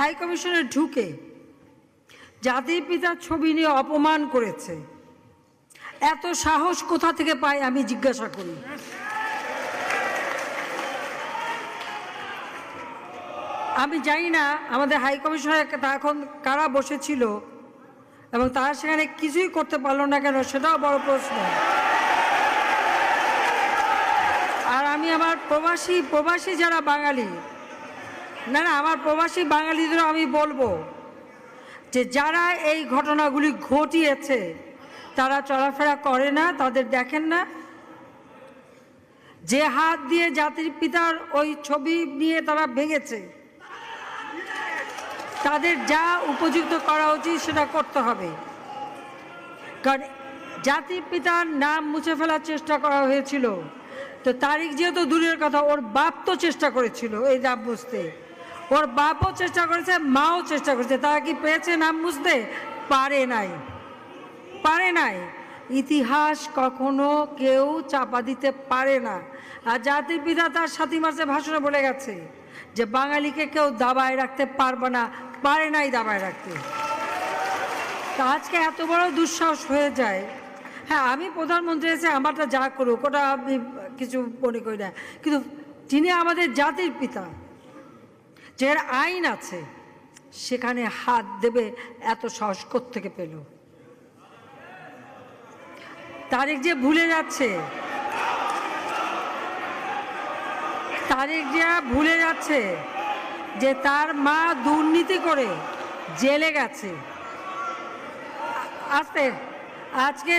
High কমিশনে ঢুকে জাতির পিতার ছবি নিয়ে অপমান করেছে, এত সাহস কোথা থেকে পায় আমি জিজ্ঞাসা করি। আমি জানি না আমাদের হাই কমিশনার এখন কারা বসেছিল এবং তারা সেখানে কিছুই করতে পারলো না কেন, সেটাও বড় প্রশ্ন। আর আমি আমার প্রবাসী যারা বাঙালি, না আমার প্রবাসী বাঙালিদেরও আমি বলবো যে যারা এই ঘটনাগুলি ঘটিয়েছে তারা চলাফেরা করে না, তাদের দেখেন না। যে হাত দিয়ে জাতির পিতার ওই ছবি নিয়ে তারা ভেঙেছে, তাদের যা উপযুক্ত করা উচিত সেটা করতে হবে। কারণ জাতির পিতার নাম মুছে ফেলার চেষ্টা করা হয়েছিল, তো তারিখ যেহেতু দূরের কথা, ওর বাপ তো চেষ্টা করেছিল এই নাম মুছতে, ওর বাপও চেষ্টা করেছে, মাও চেষ্টা করেছে। তারা কি পেয়েছে নাম মুছতে? পারে নাই। ইতিহাস কখনো কেউ চাপা দিতে পারে না। আর জাতির পিতা তার 7 মার্চে ভাষণে বলে গেছে যে বাঙালিকে কেউ দাবায় রাখতে পারবে না, পারে নাই দাবায় রাখতে। তা আজকে এত বড় দুঃসাহস হয়ে যায়। হ্যাঁ, আমি প্রধানমন্ত্রী এসে আমারটা যা করুক ওটা আমি কিছু মনে করি না, কিন্তু যিনি আমাদের জাতির পিতা, যে আইন আছে, সেখানে হাত দেবে এত সাহস কোত্থেকে পেল? তারেক যে ভুলে যাচ্ছে যে তার মা দুর্নীতি করে জেলে গেছে। আজকে